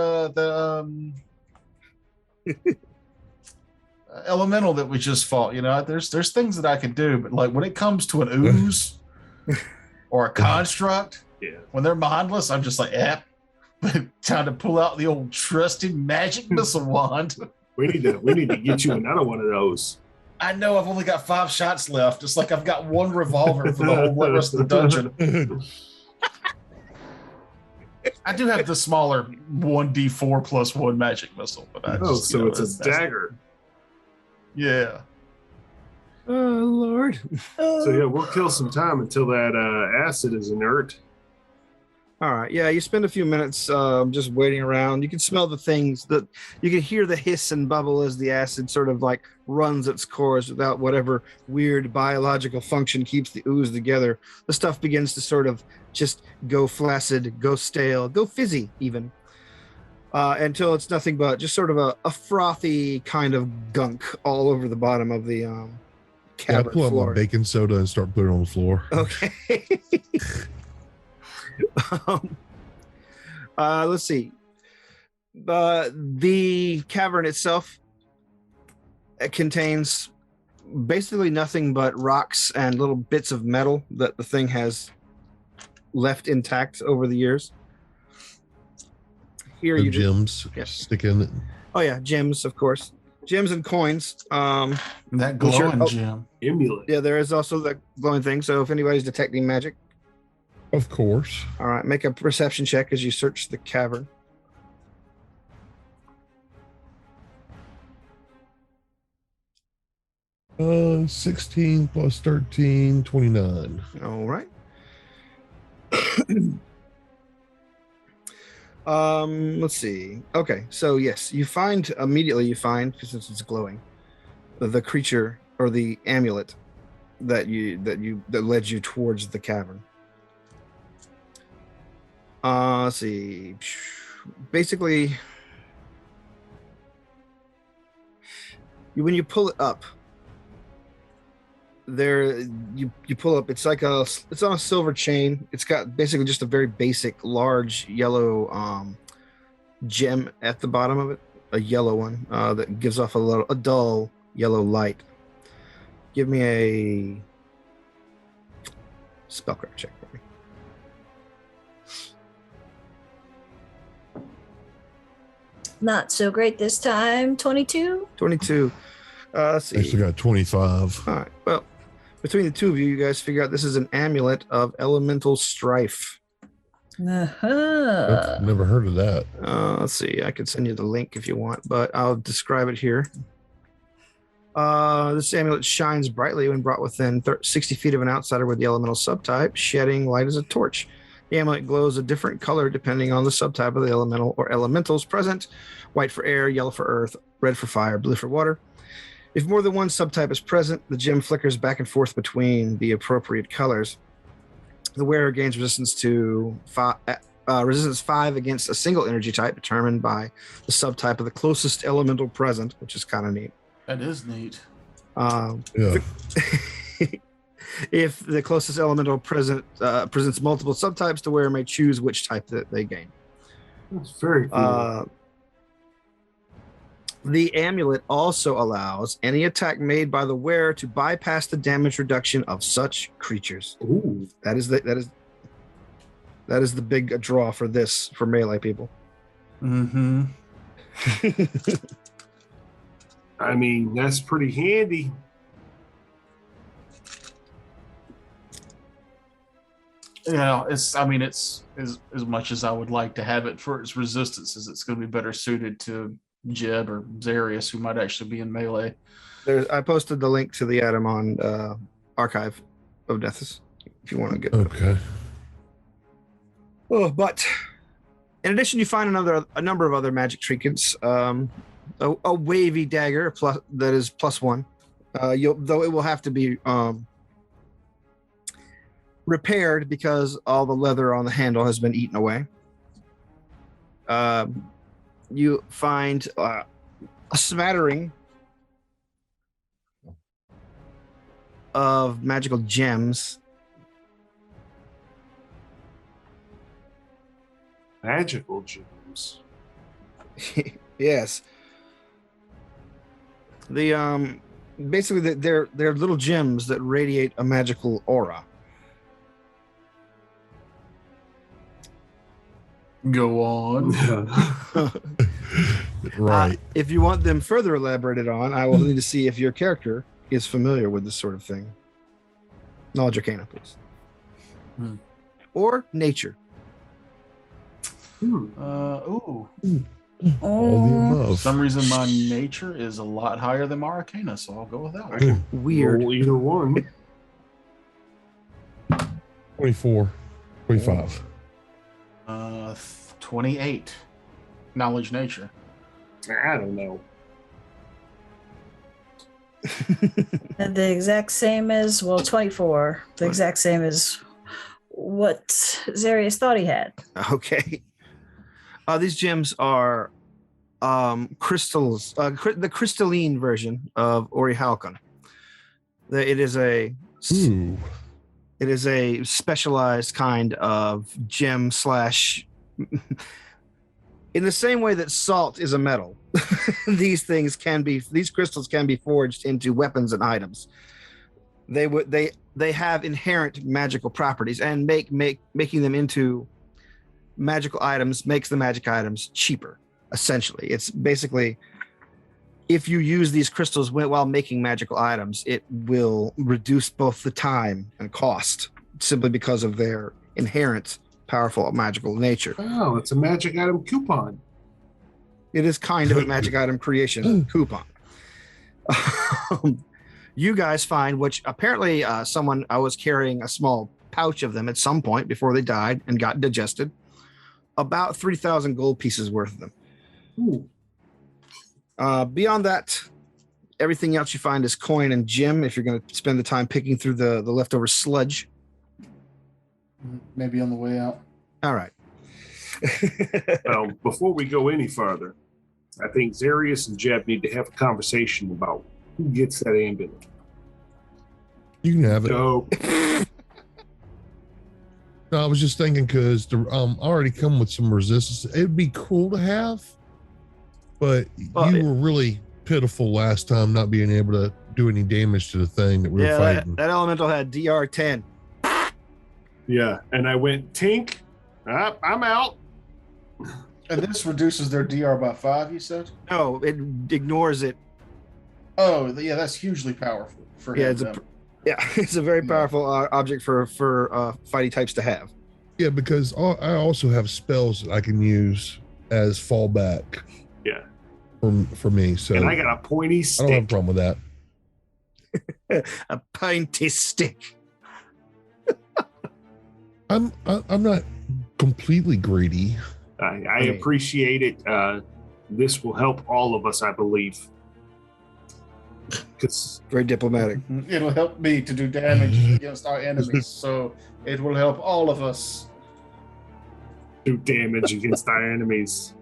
elemental that we just fought. You know, there's things that I can do, but like when it comes to an ooze or a construct, Yeah. when they're mindless, I'm just like, time to pull out the old trusty magic missile wand. We need to get you another one of those. I know I've only got 5 shots left. It's like I've got 1 revolver for the whole rest of the dungeon. I do have the smaller 1d4 plus 1 magic missile, but I just, so it's a dagger. Yeah. Oh Lord! So yeah, we'll kill some time until that acid is inert. All right, yeah, you spend a few minutes just waiting around. You can smell the things that you can hear the hiss and bubble as the acid sort of like runs its course without whatever weird biological function keeps the ooze together. The stuff begins to sort of just go flaccid, go stale, go fizzy even. until it's nothing but just sort of a frothy kind of gunk all over the bottom of the Yeah, I cavern pull out my floor. baking soda and start putting it on the floor. Okay. Let's see. The cavern itself contains basically nothing but rocks and little bits of metal that the thing has left intact over the years. Here No you just, gems yeah. stick in it. oh yeah, gems, of course, gems and coins. That Well, sure. glowing Oh. gem. Amulet. Yeah, there is also the glowing thing. So if anybody's detecting magic, Of course. all right, make a perception check as you search the cavern. Uh, 16 plus 13, 29. All right. Let's see. Okay, so yes, you find immediately, because it's glowing, the creature or the amulet that led you towards the cavern. Let's see. Basically, when you pull it up, there you pull up. It's on a silver chain. It's got basically just a very basic large yellow gem at the bottom of it, a yellow one that gives off a dull yellow light. Give me a spellcraft check for me. Not so great this time. 22. 22. Let's I see. still got 25. All right. Well, between the two of you, you guys figure out this is an amulet of elemental strife. Uh-huh. Never heard of that. Let's see. I could send you the link if you want, but I'll describe it here. This amulet shines brightly when brought within 60 feet of an outsider with the elemental subtype, shedding light as a torch. The amulet glows a different color depending on the subtype of the elemental or elementals present: white for air, yellow for earth, red for fire, blue for water. If more than one subtype is present, the gem flickers back and forth between the appropriate colors. The wearer gains resistance to resistance 5 against a single energy type determined by the subtype of the closest elemental present, which is kind of neat. That is neat. Yeah. If the closest elemental presents multiple subtypes, the wearer may choose which type that they gain. That's very cool. The amulet also allows any attack made by the wearer to bypass the damage reduction of such creatures. Ooh. That is the big draw for this for melee people. Mm-hmm. I mean, that's pretty handy. Yeah, it's as much as I would like to have it for its resistances, it's going to be better suited to Jeb or Zarius, who might actually be in melee. I posted the link to the item on Archive of Deaths if you want to get it. Okay. Oh, but in addition, you find a number of other magic trinkets. A wavy dagger that is +1. Though it will have to be repaired because all the leather on the handle has been eaten away. You find a smattering of magical gems. Magical gems. Yes. The basically they're little gems that radiate a magical aura. Go on. Right. If you want them further elaborated on, I will need to see if your character is familiar with this sort of thing. Knowledge Arcana, please. Or nature. Ooh. All the For above. some reason, my nature is a lot higher than my arcana, so I'll go with that one. Weird. Roll either one. 24, 25. 28. Knowledge nature. I don't know. And the exact same as, 24. The exact same as what Zarius thought he had. Okay. These gems are crystals, the crystalline version of Orichalcon. It is a Ooh. It is a specialized kind of gem slash. In the same way that salt is a metal, these crystals can be forged into weapons and items. They have inherent magical properties, and making them into magical items makes the magic items cheaper. Essentially, it's basically, if you use these crystals while making magical items, it will reduce both the time and cost simply because of their inherent powerful magical nature. Oh, it's a magic item coupon. It is kind of a magic item creation coupon. You guys find, which apparently I was carrying a small pouch of them at some point before they died and got digested, about 3,000 gold pieces worth of them. Ooh. Beyond that, everything else you find is coin and gem if you're going to spend the time picking through the leftover sludge. Maybe on the way out. All right. Well, before we go any further, I think Zarius and Jeb need to have a conversation about who gets that amulet. You can have it. So, No, I was just thinking because the already come with some resistance. It'd be cool to have, but you were really pitiful last time, not being able to do any damage to the thing that we were fighting. That elemental had DR 10. yeah, and I went, Tink, I'm out. And this reduces their DR by 5, you said? No, it ignores it. Oh, yeah, that's hugely powerful for him. It's a very powerful object for fighting types to have. Yeah, because I also have spells that I can use as fallback. Yeah. For me, so And I got a pointy I stick. don't have a problem with that. A pointy stick. I'm not completely greedy. I appreciate it. This will help all of us, I believe. Because Very diplomatic. It'll help me to do damage against our enemies, so it will help all of us. do damage against our enemies.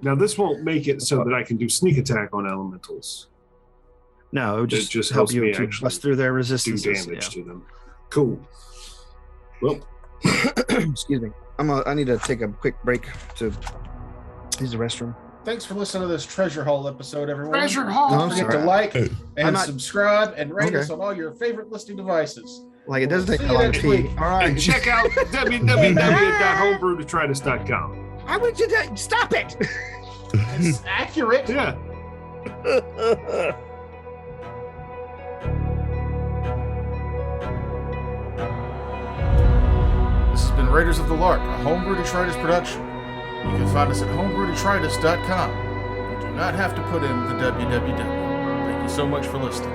Now, this won't make it so that I can do sneak attack on elementals. No, it would It just help helps you me to actually bust through their Do resistance. damage to them. Cool. Well, Excuse me. I need to take a quick break to use the restroom. Thanks for listening to this Treasure Haul episode, everyone. Treasure Haul. Don't I'm forget sorry. to like Hey. and not- subscribe and rate Okay. us on all your favorite listening devices. Like, it doesn't We'll take see that you long to next pee. week. All right. And check out www.homebrewdetritus.com. I want you to stop it. It's accurate. Yeah. This has been Raiders of the Lark, a Homebrew Detritus production. You can find us at homebrewdetritus.com. You do not have to put in the www. Thank you so much for listening.